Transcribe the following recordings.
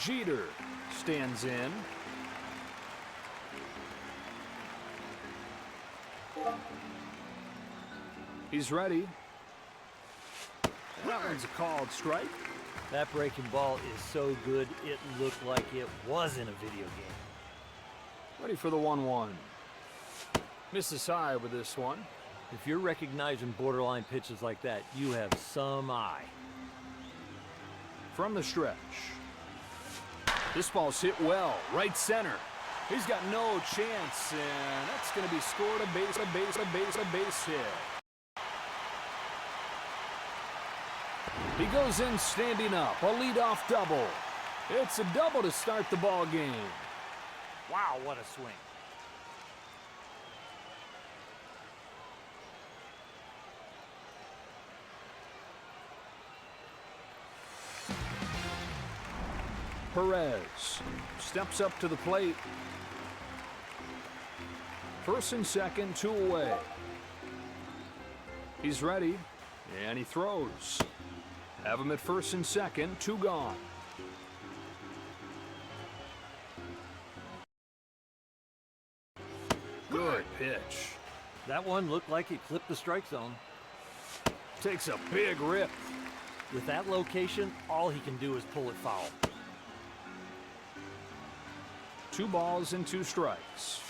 Jeter stands in. He's ready. That one's a called strike. That breaking ball is so good, it looked like it was in a video game. Ready for the 1-1. Misses high with this one. If you're recognizing borderline pitches like that, you have some eye. From the stretch. This ball's hit well, right center. He's got no chance, and that's going to be scored a base hit. He goes in standing up, a leadoff double. It's a double to start the ball game. Wow, what a swing. Perez steps up to the plate. First and second, 2 away. He's ready, and he throws. Have him at first and second, 2 gone. Good pitch. That one looked like it clipped the strike zone. Takes a big rip. With that location, all he can do is pull it foul. 2 balls and 2 strikes.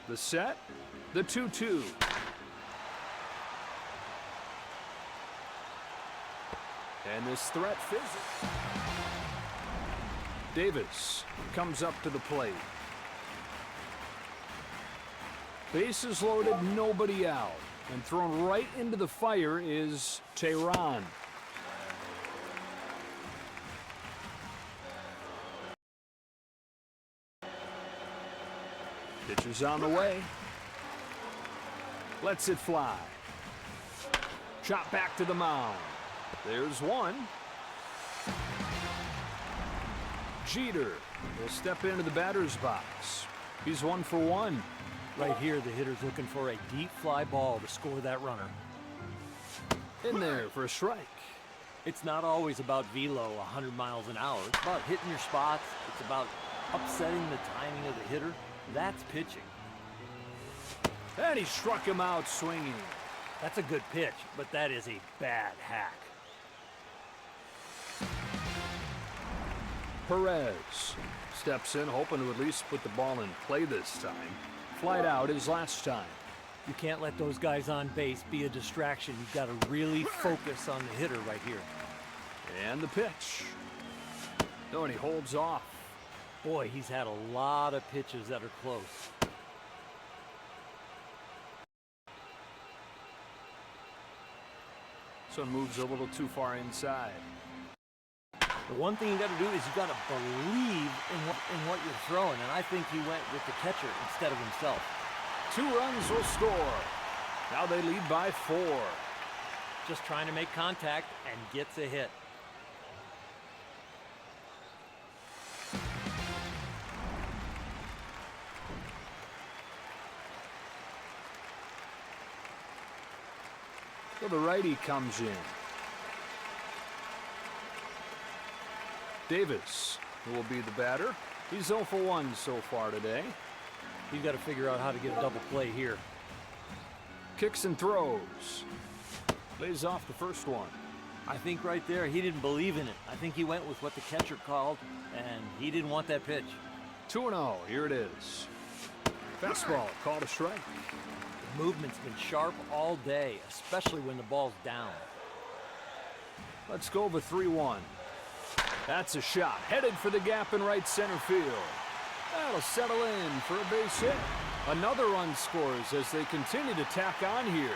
The set, the 2-2. And this threat fizzles. Davis comes up to the plate. Bases loaded, nobody out. And thrown right into the fire is Tehran. Pitcher's on the way. Lets it fly. Shot back to the mound. There's one. Jeter will step into the batter's box. He's 1 for 1. Right here, the hitter's looking for a deep fly ball to score that runner. In there for a strike. It's not always about velo 100 miles an hour. It's about hitting your spots. It's about upsetting the timing of the hitter. That's pitching. And he struck him out swinging. That's a good pitch, but that is a bad hack. Perez steps in, hoping to at least put the ball in play this time. Flied out his last time. You can't let those guys on base be a distraction. You've got to really focus on the hitter right here. And the pitch. No, and he holds off. Boy, he's had a lot of pitches that are close. So it moves a little too far inside. The one thing you got to do is you got to believe in what you're throwing, and I think he went with the catcher instead of himself. 2 runs will score. Now they lead by 4. Just trying to make contact and gets a hit. So the righty comes in. Davis, who will be the batter. He's 0 for 1 so far today. He's got to figure out how to get a double play here. Kicks and throws. Lays off the first one. I think right there he didn't believe in it. I think he went with what the catcher called, and he didn't want that pitch. 2-0, here it is. Fastball, called a strike. The movement's been sharp all day, especially when the ball's down. Let's go over 3-1. That's a shot, headed for the gap in right center field. That'll settle in for a base hit. Another run scores as they continue to tack on here.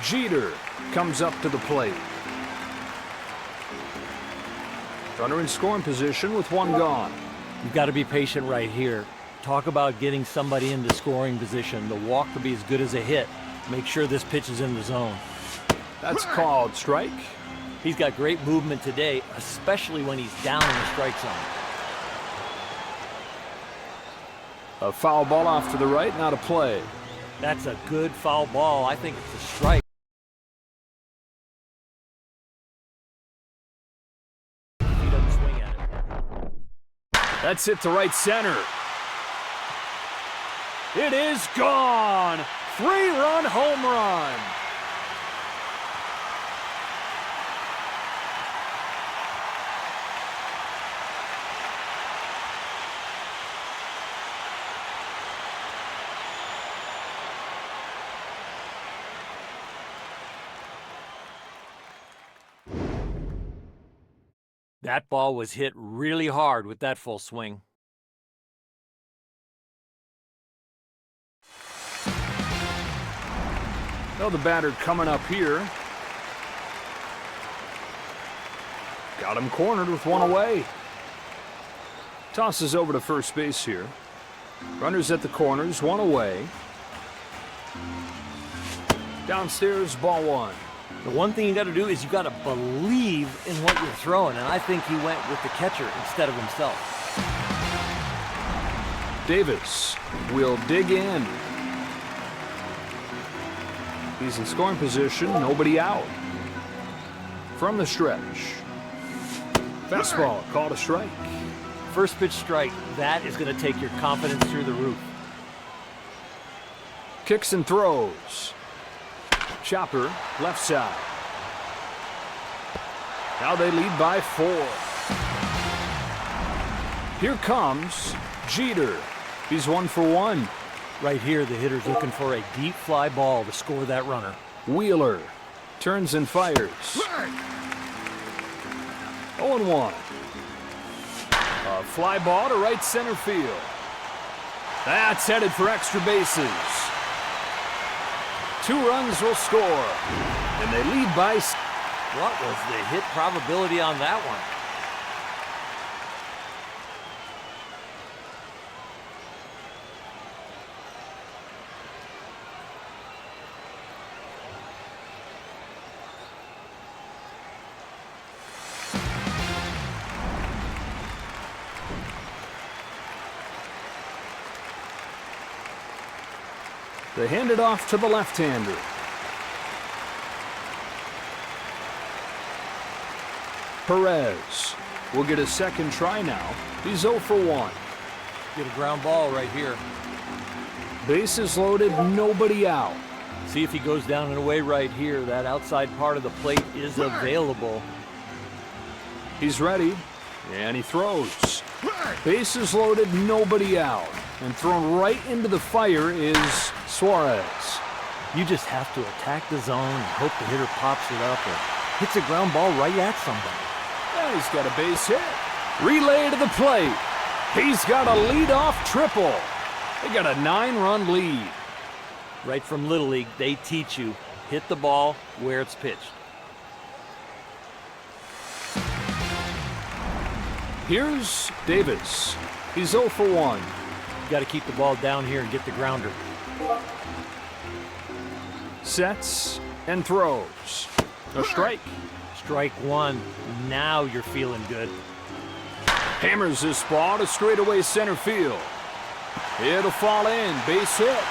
Jeter comes up to the plate. Runner in scoring position with 1 gone. You've got to be patient right here. Talk about getting somebody into scoring position. The walk could be as good as a hit. Make sure this pitch is in the zone. That's called strike. He's got great movement today, especially when he's down in the strike zone. A foul ball off to the right, not a play. That's a good foul ball. I think it's a strike. He doesn't swing at it. That's hit to right center. It is gone. 3-run home run. That ball was hit really hard with that full swing. Well, the batter coming up here. Got him cornered with one away. Tosses over to first base here. Runners at the corners, one away. Downstairs, ball one. The one thing you got to do is you got to believe in what you're throwing, and I think he went with the catcher instead of himself. Davis will dig in. He's in scoring position, nobody out. From the stretch. Fastball, called a strike. First pitch strike, that is going to take your confidence through the roof. Kicks and throws. Chopper, left side. Now they lead by 4. Here comes Jeter. He's 1 for 1. Right here, the hitter's looking for a deep fly ball to score that runner. Wheeler turns and fires. 0-1. A fly ball to right center field. That's headed for extra bases. 2 runs will score, and they lead by. What was the hit probability on that one? They hand it off to the left-hander. Perez will get a second try now. He's 0 for 1. Get a ground ball right here. Bases loaded, nobody out. See if he goes down and away right here. That outside part of the plate is available. He's ready, and he throws. Bases loaded, nobody out. And thrown right into the fire is Suarez. You just have to attack the zone and hope the hitter pops it up or hits a ground ball right at somebody. Yeah, he's got a base hit. Relay to the plate. He's got a leadoff triple. They got a 9-run lead. Right from Little League, they teach you, hit the ball where it's pitched. Here's Davis. He's 0 for 1. You got to keep the ball down here and get the grounder. Sets and throws. A strike. Strike 1. Now you're feeling good. Hammers this ball to straightaway center field. It'll fall in. Base hit.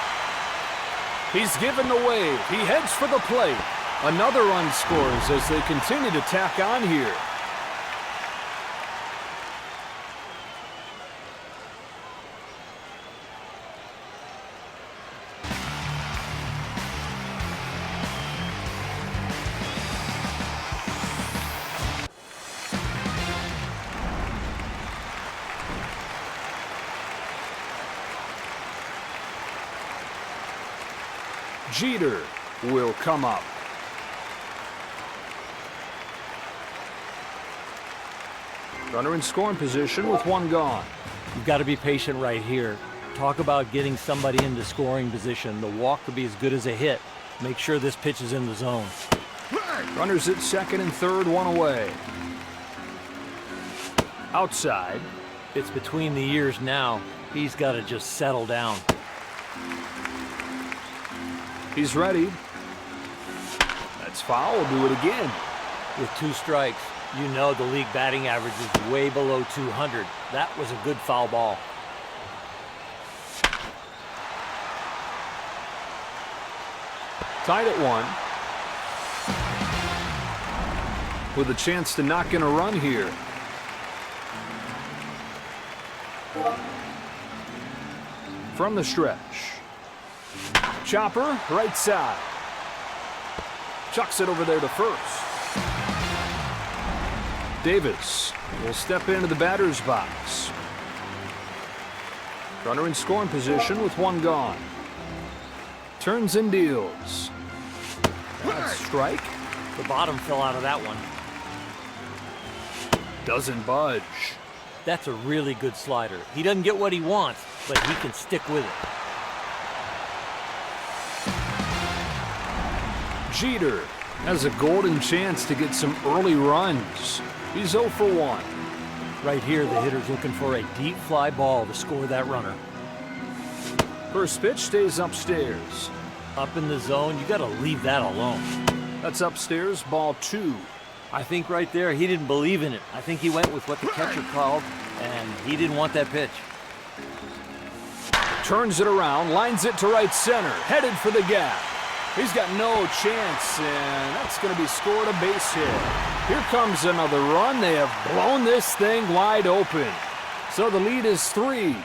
He's given the wave. He heads for the plate. Another run scores as they continue to tack on here. Jeter will come up. Runner in scoring position with 1 gone. You've got to be patient right here. Talk about getting somebody into scoring position. The walk could be as good as a hit. Make sure this pitch is in the zone. Runners at second and third, 1 away. Outside, It's between the years now. He's got to just settle down. He's ready. That's foul. We'll do it again. With 2 strikes, you know the league batting average is way below 200. That was a good foul ball. Tied at 1. With a chance to knock in a run here. From the stretch. Chopper, right side. Chucks it over there to first. Davis will step into the batter's box. Runner in scoring position with 1 gone. Turns and deals. That's strike. The bottom fell out of that one. Doesn't budge. That's a really good slider. He doesn't get what he wants, but he can stick with it. Jeter has a golden chance to get some early runs. He's 0 for 1. Right here, the hitter's looking for a deep fly ball to score that runner. First pitch stays upstairs. Up in the zone, you got to leave that alone. That's upstairs, ball 2. I think right there, he didn't believe in it. I think he went with what the catcher called, and he didn't want that pitch. Turns it around, lines it to right center, headed for the gap. He's got no chance, and that's going to be scored, a base hit. Here comes another run. They have blown this thing wide open. So the lead is 3.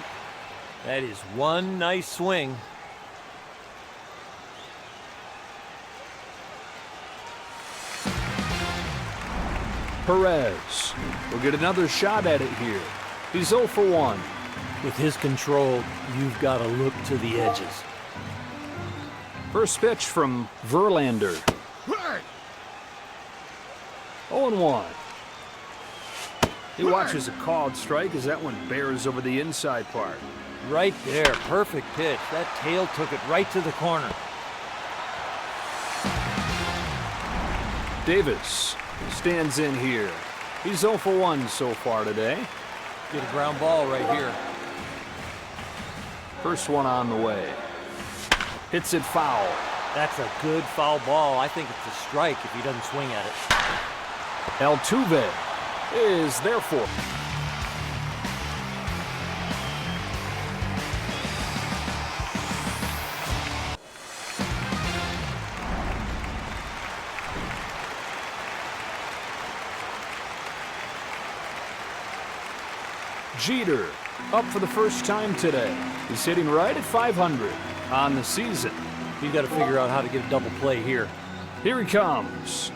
That is one nice swing. Perez will get another shot at it here. He's 0 for 1. With his control, you've got to look to the edges. First pitch from Verlander. 0-1. He watches a called strike as that one bears over the inside part. Right there, perfect pitch. That tail took it right to the corner. Davis stands in here. He's 0 for 1 so far today. Get a ground ball right here. First one on the way. Hits it foul. That's a good foul ball. I think it's a strike if he doesn't swing at it. Altuve is there for. Jeter up for the first time today. He's hitting right at 500 on the season. You got to figure out how to get a double play here. Here he comes.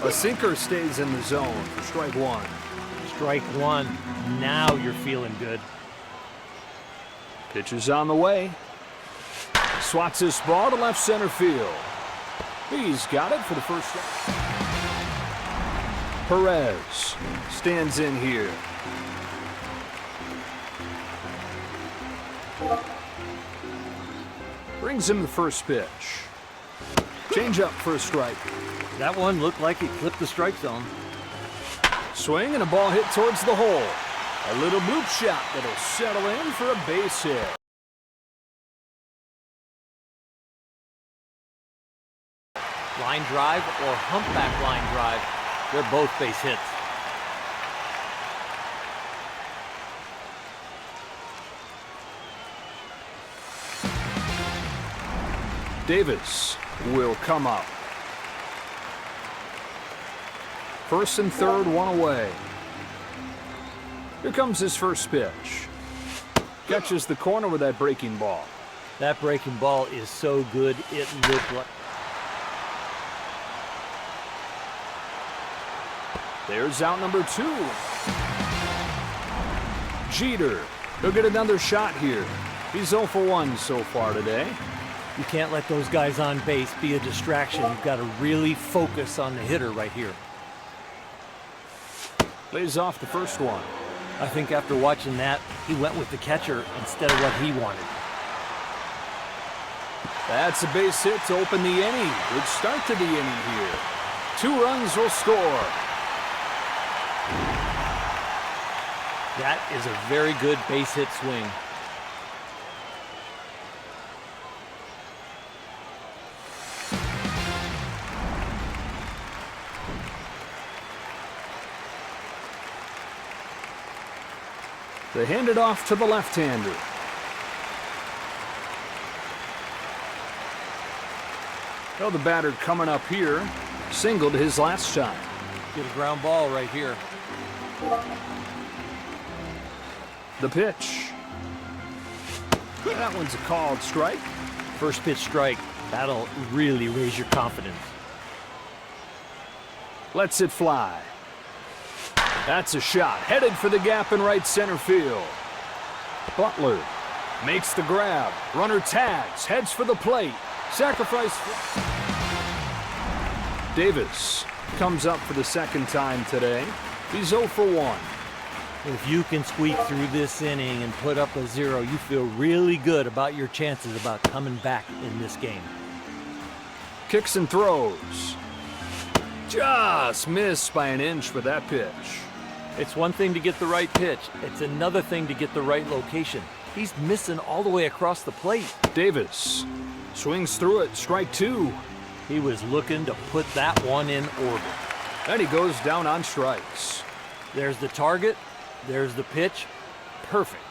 A sinker stays in the zone for strike 1. Strike 1. Now you're feeling good. Pitch is on the way. Swats this ball to left center field. He's got it for the first out. Perez stands in here. Brings him the first pitch. Change up for a strike. That one looked like it clipped the strike zone. Swing and a ball hit towards the hole. A little bloop shot that'll settle in for a base hit. Line drive or humpback line drive, they're both base hits. Davis will come up. First and third, 1 away. Here comes his first pitch. Catches the corner with that breaking ball. That breaking ball is so good, it looked like... There's out number 2. Jeter, he'll get another shot here. He's 0 for 1 so far today. You can't let those guys on base be a distraction. You've got to really focus on the hitter right here. Lays off the first one. I think after watching that, he went with the catcher instead of what he wanted. That's a base hit to open the inning. Good start to the inning here. 2 runs will score. That is a very good base hit swing. They hand it off to the left-hander. Well, the batter coming up here singled his last time. Get a ground ball right here. The pitch. That one's a called strike. First pitch strike. That'll really raise your confidence. Lets it fly. That's a shot, headed for the gap in right center field. Butler makes the grab. Runner tags, heads for the plate. Sacrifice. Davis comes up for the second time today. He's 0 for 1. If you can squeak through this inning and put up a 0, you feel really good about your chances about coming back in this game. Kicks and throws. Just missed by an inch for that pitch. It's one thing to get the right pitch. It's another thing to get the right location. He's missing all the way across the plate. Davis swings through it, strike 2. He was looking to put that one in orbit. And he goes down on strikes. There's the target. There's the pitch. Perfect.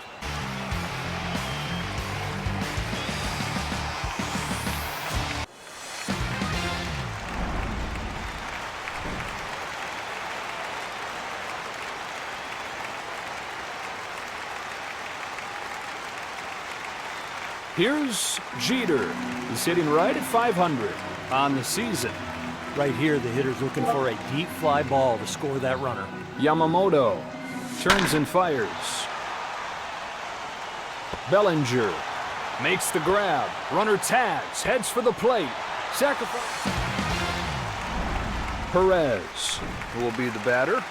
Here's Jeter. He's hitting right at 500 on the season. Right here, the hitter's looking for a deep fly ball to score that runner. Yamamoto turns and fires. Bellinger makes the grab. Runner tags, heads for the plate. Sacrifice. Perez will be the batter.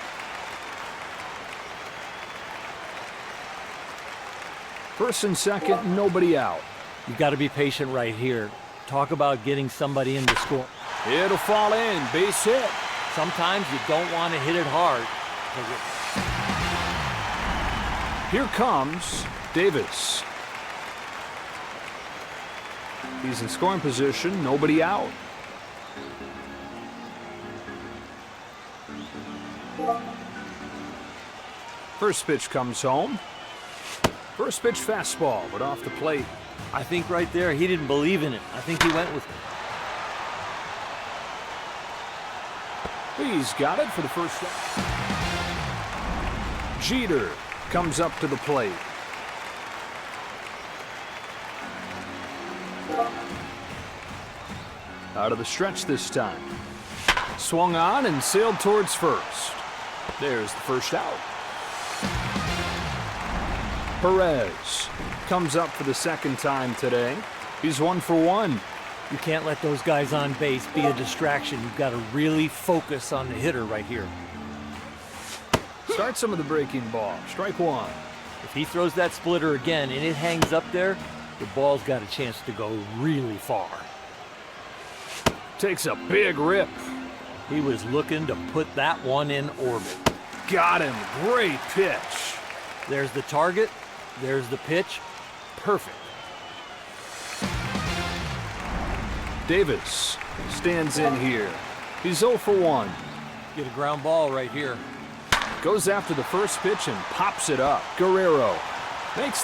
First and second, nobody out. You've got to be patient right here. Talk about getting somebody in to score. It'll fall in, base hit. Sometimes you don't want to hit it hard. Here comes Davis. He's in scoring position, nobody out. First pitch comes home. First pitch fastball, but off the plate. I think right there, he didn't believe in it. I think he went with... He's got it for the first shot. Jeter comes up to the plate. Out of the stretch this time. Swung on and sailed towards first. There's the first out. Perez comes up for the second time today. He's 1 for 1. You can't let those guys on base be a distraction. You've got to really focus on the hitter right here. Start some of the breaking ball. Strike 1. If he throws that splitter again and it hangs up there, the ball's got a chance to go really far. Takes a big rip. He was looking to put that one in orbit. Got him. Great pitch. There's the target. There's the pitch. Perfect. Davis stands in here. He's 0 for 1. Get a ground ball right here. Goes after the first pitch and pops it up. Guerrero makes